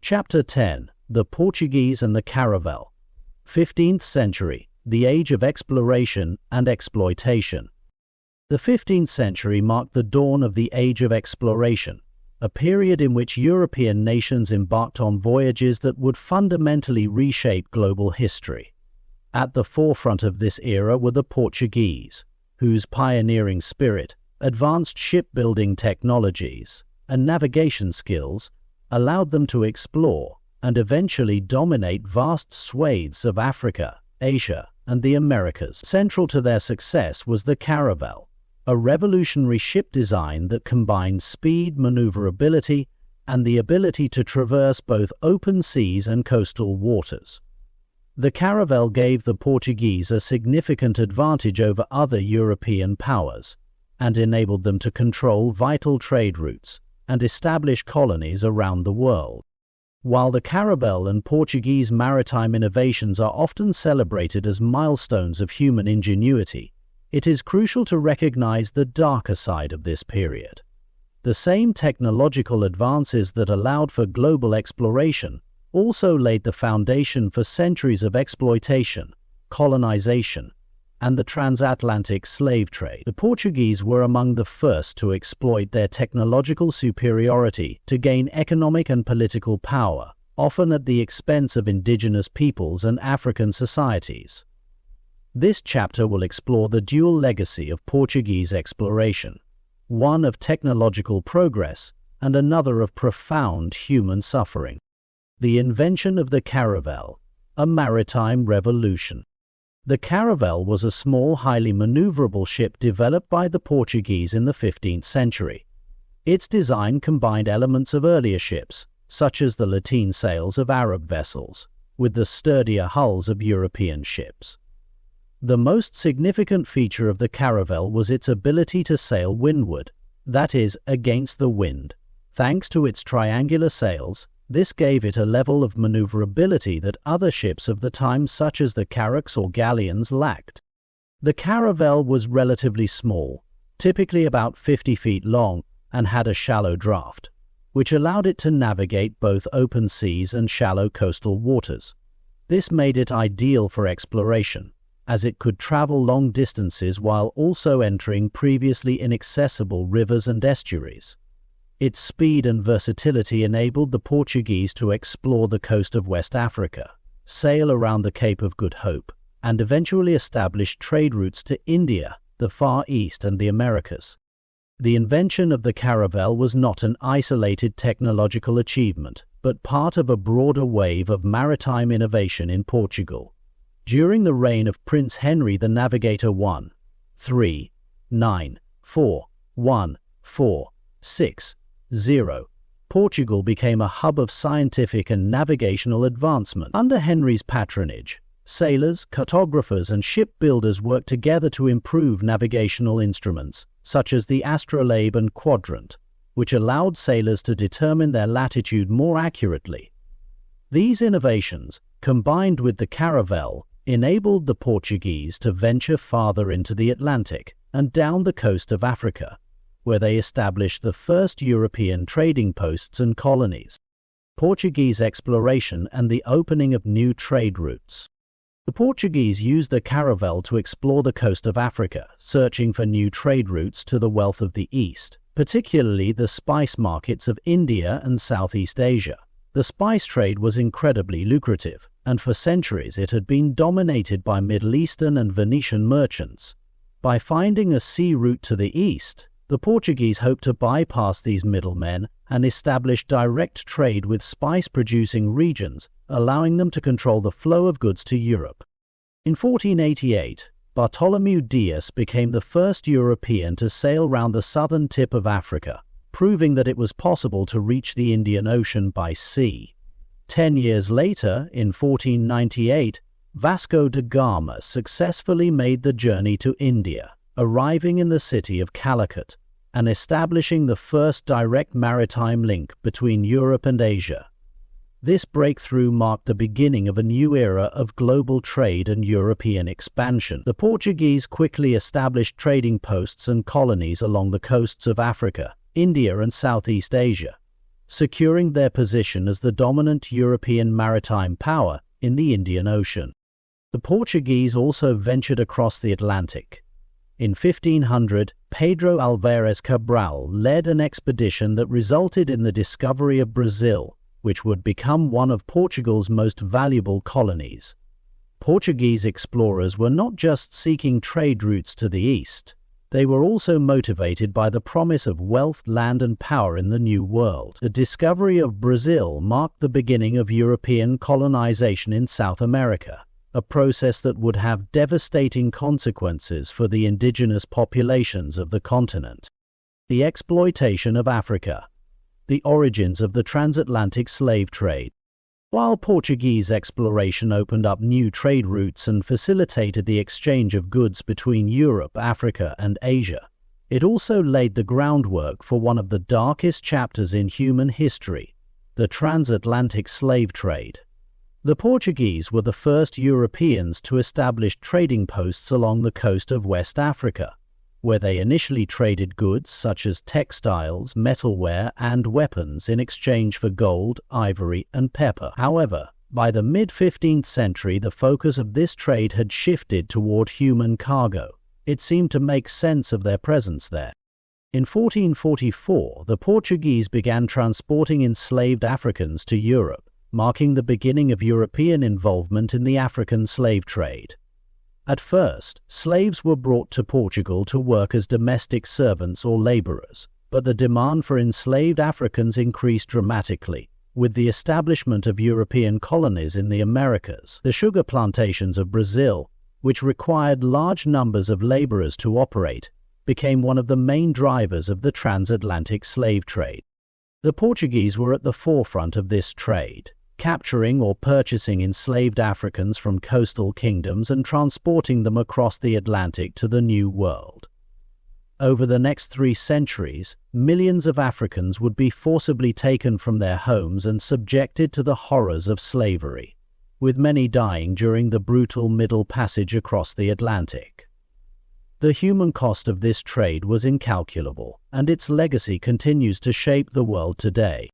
Chapter 10. The Portuguese and the Caravel. 15th century, the age of exploration and exploitation. The 15th century marked the dawn of the age of exploration, a period in which European nations embarked on voyages that would fundamentally reshape global history. At the forefront of this era were the Portuguese, whose pioneering spirit, advanced shipbuilding technologies, and navigation skills allowed them to explore and eventually dominate vast swathes of Africa, Asia, and the Americas. Central to their success was the Caravel, a revolutionary ship design that combined speed, maneuverability, and the ability to traverse both open seas and coastal waters. The Caravel gave the Portuguese a significant advantage over other European powers and enabled them to control vital trade routes and establish colonies around the world. While the Caravel and Portuguese maritime innovations are often celebrated as milestones of human ingenuity, it is crucial to recognize the darker side of this period. The same technological advances that allowed for global exploration also laid the foundation for centuries of exploitation, colonization, and the transatlantic slave trade. The Portuguese were among the first to exploit their technological superiority to gain economic and political power, often at the expense of indigenous peoples and African societies. This chapter will explore the dual legacy of Portuguese exploration, one of technological progress and another of profound human suffering. The invention of the Caravel, a maritime revolution. The Caravel was a small, highly maneuverable ship developed by the Portuguese in the 15th century. Its design combined elements of earlier ships, such as the lateen sails of Arab vessels, with the sturdier hulls of European ships. The most significant feature of the Caravel was its ability to sail windward, that is, against the wind. Thanks to its triangular sails, this gave it a level of maneuverability that other ships of the time such as the carracks or galleons lacked. The Caravel was relatively small, typically about 50 feet long, and had a shallow draft, which allowed it to navigate both open seas and shallow coastal waters. This made it ideal for exploration, as it could travel long distances while also entering previously inaccessible rivers and estuaries. Its speed and versatility enabled the Portuguese to explore the coast of West Africa, sail around the Cape of Good Hope, and eventually establish trade routes to India, the Far East, and the Americas. The invention of the Caravel was not an isolated technological achievement, but part of a broader wave of maritime innovation in Portugal. During the reign of Prince Henry the Navigator 1490, Portugal became a hub of scientific and navigational advancement. Under Henry's patronage, sailors, cartographers, and shipbuilders worked together to improve navigational instruments, such as the astrolabe and quadrant, which allowed sailors to determine their latitude more accurately. These innovations, combined with the Caravel, enabled the Portuguese to venture farther into the Atlantic and down the coast of Africa, where they established the first European trading posts and colonies. Portuguese exploration and the opening of new trade routes. The Portuguese used the Caravel to explore the coast of Africa, searching for new trade routes to the wealth of the East, particularly the spice markets of India and Southeast Asia. The spice trade was incredibly lucrative, and for centuries it had been dominated by Middle Eastern and Venetian merchants. By finding a sea route to the east, the Portuguese hoped to bypass these middlemen and establish direct trade with spice-producing regions, allowing them to control the flow of goods to Europe. In 1488, Bartholomew Dias became the first European to sail round the southern tip of Africa, proving that it was possible to reach the Indian Ocean by sea. 10 years later, in 1498, Vasco da Gama successfully made the journey to India, arriving in the city of Calicut and establishing the first direct maritime link between Europe and Asia. This breakthrough marked the beginning of a new era of global trade and European expansion. The Portuguese quickly established trading posts and colonies along the coasts of Africa, India, and Southeast Asia. securing their position as the dominant European maritime power in the Indian Ocean. The Portuguese also ventured across the Atlantic. In 1500, Pedro Álvares Cabral led an expedition that resulted in the discovery of Brazil, which would become one of Portugal's most valuable colonies. Portuguese explorers were not just seeking trade routes to the east, they were also motivated by the promise of wealth, land, and power in the New World. The discovery of Brazil marked the beginning of European colonization in South America, a process that would have devastating consequences for the indigenous populations of the continent. The exploitation of Africa. The origins of the transatlantic slave trade. While Portuguese exploration opened up new trade routes and facilitated the exchange of goods between Europe, Africa, and Asia, it also laid the groundwork for one of the darkest chapters in human history, the transatlantic slave trade. The Portuguese were the first Europeans to establish trading posts along the coast of West Africa, where they initially traded goods such as textiles, metalware, and weapons in exchange for gold, ivory, and pepper. However, by the mid-15th century, the focus of this trade had shifted toward human cargo. It seemed to make sense of their presence there. In 1444, the Portuguese began transporting enslaved Africans to Europe, marking the beginning of European involvement in the African slave trade. At first, slaves were brought to Portugal to work as domestic servants or laborers, but the demand for enslaved Africans increased dramatically. With the establishment of European colonies in the Americas, the sugar plantations of Brazil, which required large numbers of laborers to operate, became one of the main drivers of the transatlantic slave trade. The Portuguese were at the forefront of this trade, capturing or purchasing enslaved Africans from coastal kingdoms and transporting them across the Atlantic to the New World. Over the next 3 centuries, millions of Africans would be forcibly taken from their homes and subjected to the horrors of slavery, with many dying during the brutal Middle Passage across the Atlantic. The human cost of this trade was incalculable, and its legacy continues to shape the world today.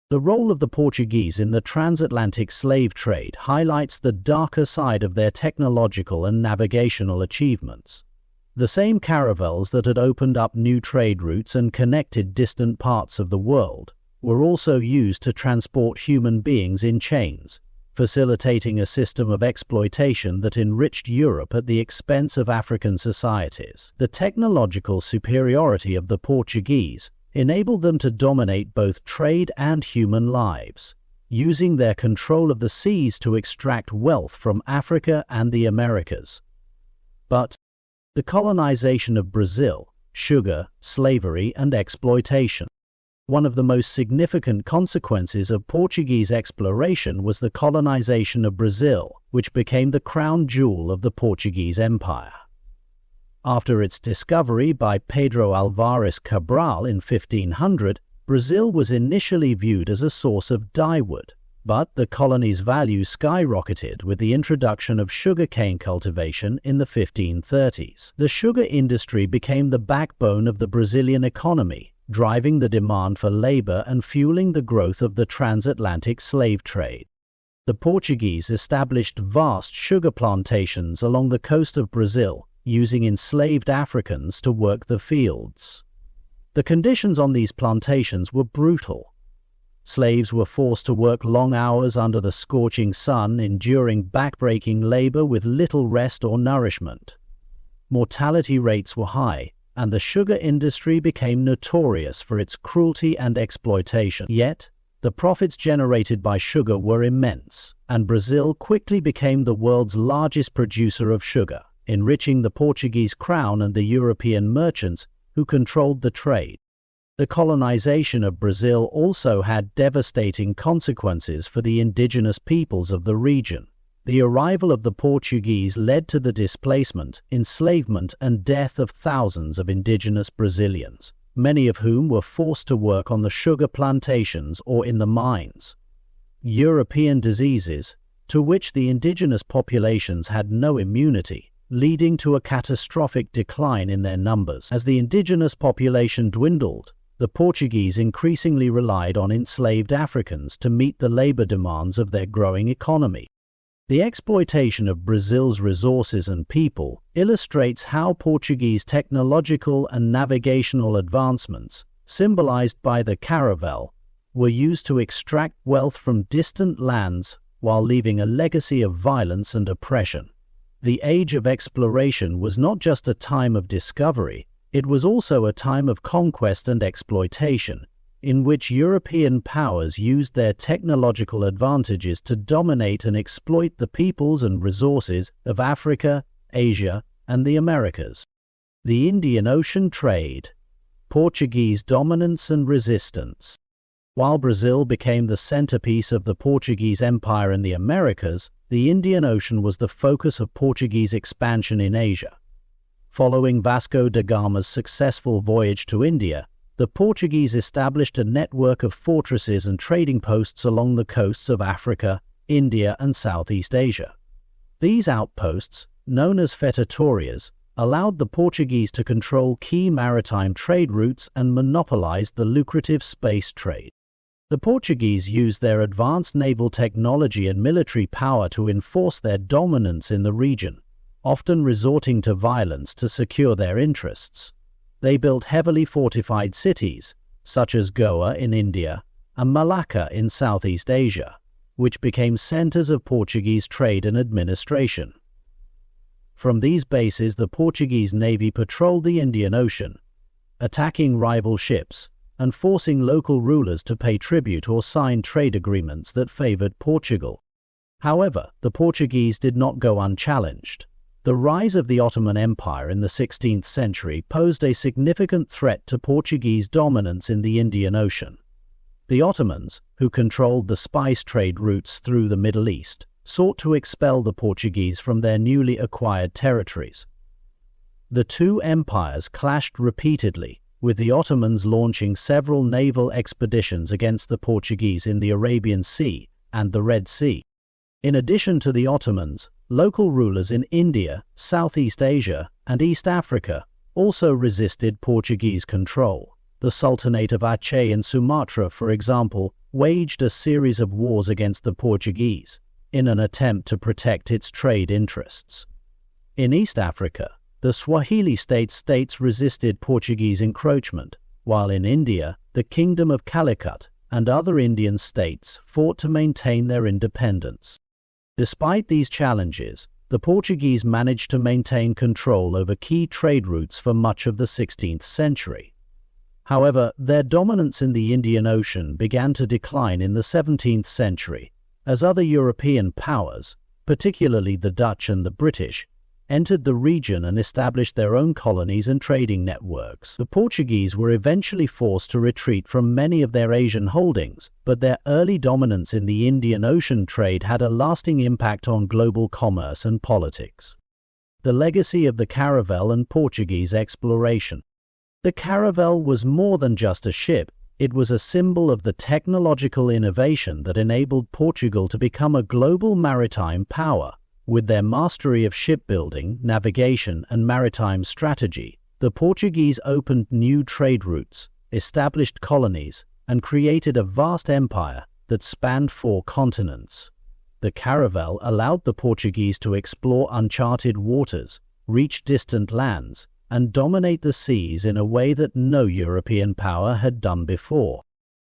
The role of the Portuguese in the transatlantic slave trade highlights the darker side of their technological and navigational achievements. The same caravels that had opened up new trade routes and connected distant parts of the world were also used to transport human beings in chains, facilitating a system of exploitation that enriched Europe at the expense of African societies. The technological superiority of the Portuguese enabled them to dominate both trade and human lives, using their control of the seas to extract wealth from Africa and the Americas. But the colonization of Brazil, sugar, slavery, and exploitation. One of the most significant consequences of Portuguese exploration was the colonization of Brazil, which became the crown jewel of the Portuguese Empire. After its discovery by Pedro Álvares Cabral in 1500, Brazil was initially viewed as a source of dyewood, but the colony's value skyrocketed with the introduction of sugarcane cultivation in the 1530s. The sugar industry became the backbone of the Brazilian economy, driving the demand for labor and fueling the growth of the transatlantic slave trade. The Portuguese established vast sugar plantations along the coast of Brazil, using enslaved Africans to work the fields. The conditions on these plantations were brutal. Slaves were forced to work long hours under the scorching sun, enduring backbreaking labor with little rest or nourishment. Mortality rates were high, and the sugar industry became notorious for its cruelty and exploitation. Yet, the profits generated by sugar were immense, and Brazil quickly became the world's largest producer of sugar, enriching the Portuguese crown and the European merchants who controlled the trade. The colonization of Brazil also had devastating consequences for the indigenous peoples of the region. The arrival of the Portuguese led to the displacement, enslavement, and death of thousands of indigenous Brazilians, many of whom were forced to work on the sugar plantations or in the mines. European diseases, to which the indigenous populations had no immunity, leading to a catastrophic decline in their numbers. As the indigenous population dwindled, the Portuguese increasingly relied on enslaved Africans to meet the labor demands of their growing economy. The exploitation of Brazil's resources and people illustrates how Portuguese technological and navigational advancements, symbolized by the Caravel, were used to extract wealth from distant lands while leaving a legacy of violence and oppression. The age of exploration was not just a time of discovery, it was also a time of conquest and exploitation, in which European powers used their technological advantages to dominate and exploit the peoples and resources of Africa, Asia, and the Americas. The Indian Ocean trade, Portuguese dominance and resistance. While Brazil became the centerpiece of the Portuguese Empire in the Americas, the Indian Ocean was the focus of Portuguese expansion in Asia. Following Vasco da Gama's successful voyage to India, the Portuguese established a network of fortresses and trading posts along the coasts of Africa, India, and Southeast Asia. These outposts, known as fechatorias, allowed the Portuguese to control key maritime trade routes and monopolize the lucrative space trade. The Portuguese used their advanced naval technology and military power to enforce their dominance in the region, often resorting to violence to secure their interests. They built heavily fortified cities, such as Goa in India and Malacca in Southeast Asia, which became centers of Portuguese trade and administration. From these bases, the Portuguese navy patrolled the Indian Ocean, attacking rival ships and forcing local rulers to pay tribute or sign trade agreements that favored Portugal. However, the Portuguese did not go unchallenged. The rise of the Ottoman Empire in the 16th century posed a significant threat to Portuguese dominance in the Indian Ocean. The Ottomans, who controlled the spice trade routes through the Middle East, sought to expel the Portuguese from their newly acquired territories. The two empires clashed repeatedly, with the Ottomans launching several naval expeditions against the Portuguese in the Arabian Sea and the Red Sea. In addition to the Ottomans, local rulers in India, Southeast Asia, and East Africa also resisted Portuguese control. The Sultanate of Aceh in Sumatra, for example, waged a series of wars against the Portuguese in an attempt to protect its trade interests. In East Africa, the Swahili states resisted Portuguese encroachment, while in India, the Kingdom of Calicut and other Indian states fought to maintain their independence. Despite these challenges, the Portuguese managed to maintain control over key trade routes for much of the 16th century. However, their dominance in the Indian Ocean began to decline in the 17th century, as other European powers, particularly the Dutch and the British, entered the region and established their own colonies and trading networks. The Portuguese were eventually forced to retreat from many of their Asian holdings, but their early dominance in the Indian Ocean trade had a lasting impact on global commerce and politics. The legacy of the Caravel and Portuguese exploration. The Caravel was more than just a ship. It was a symbol of the technological innovation that enabled Portugal to become a global maritime power. With their mastery of shipbuilding, navigation, and maritime strategy, the Portuguese opened new trade routes, established colonies, and created a vast empire that spanned 4 continents. The Caravel allowed the Portuguese to explore uncharted waters, reach distant lands, and dominate the seas in a way that no European power had done before.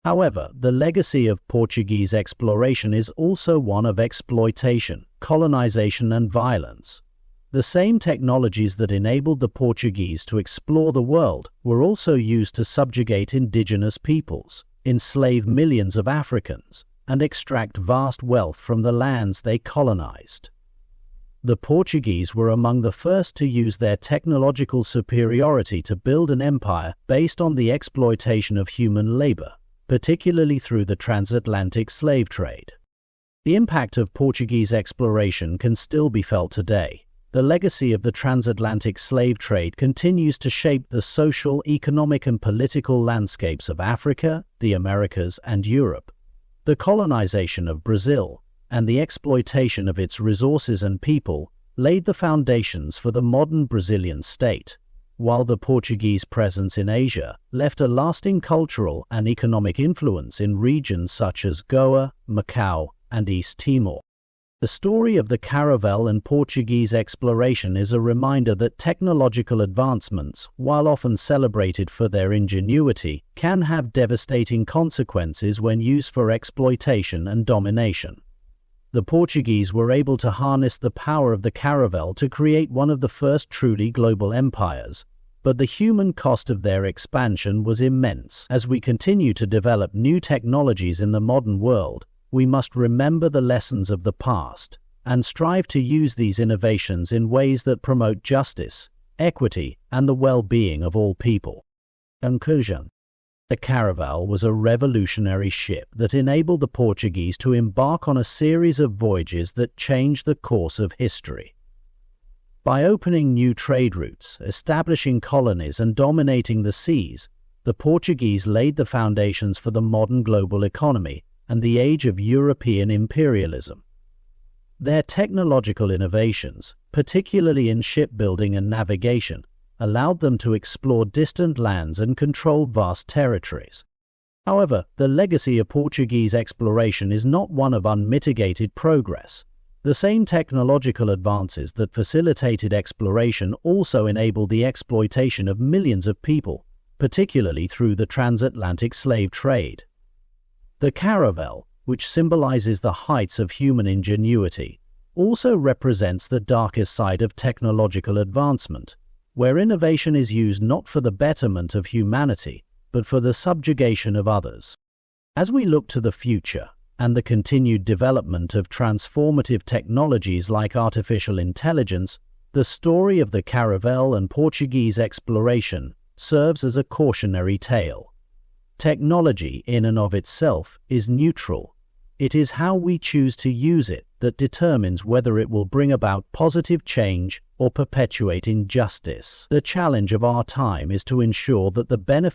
However, the legacy of Portuguese exploration is also one of exploitation, colonization, and violence. The same technologies that enabled the Portuguese to explore the world were also used to subjugate indigenous peoples, enslave millions of Africans, and extract vast wealth from the lands they colonized. The Portuguese were among the first to use their technological superiority to build an empire based on the exploitation of human labor, particularly through the transatlantic slave trade. The impact of Portuguese exploration can still be felt today. The legacy of the transatlantic slave trade continues to shape the social, economic, and political landscapes of Africa, the Americas, and Europe. The colonization of Brazil and the exploitation of its resources and people laid the foundations for the modern Brazilian state. while the Portuguese presence in Asia left a lasting cultural and economic influence in regions such as Goa, Macau, and East Timor. The story of the Caravel and Portuguese exploration is a reminder that technological advancements, while often celebrated for their ingenuity, can have devastating consequences when used for exploitation and domination. The Portuguese were able to harness the power of the Caravel to create one of the first truly global empires, but the human cost of their expansion was immense. As we continue to develop new technologies in the modern world, we must remember the lessons of the past and strive to use these innovations in ways that promote justice, equity, and the well-being of all people. Conclusion. The Caravel was a revolutionary ship that enabled the Portuguese to embark on a series of voyages that changed the course of history. By opening new trade routes, establishing colonies, and dominating the seas, the Portuguese laid the foundations for the modern global economy and the age of European imperialism. Their technological innovations, particularly in shipbuilding and navigation, allowed them to explore distant lands and control vast territories. However, the legacy of Portuguese exploration is not one of unmitigated progress. The same technological advances that facilitated exploration also enabled the exploitation of millions of people, particularly through the transatlantic slave trade. The Caravel, which symbolizes the heights of human ingenuity, also represents the darkest side of technological advancement, where innovation is used not for the betterment of humanity, but for the subjugation of others. As we look to the future and the continued development of transformative technologies like artificial intelligence, the story of the Caravel and Portuguese exploration serves as a cautionary tale. Technology in and of itself is neutral. It is how we choose to use it that determines whether it will bring about positive change or perpetuate injustice. The challenge of our time is to ensure that the benefits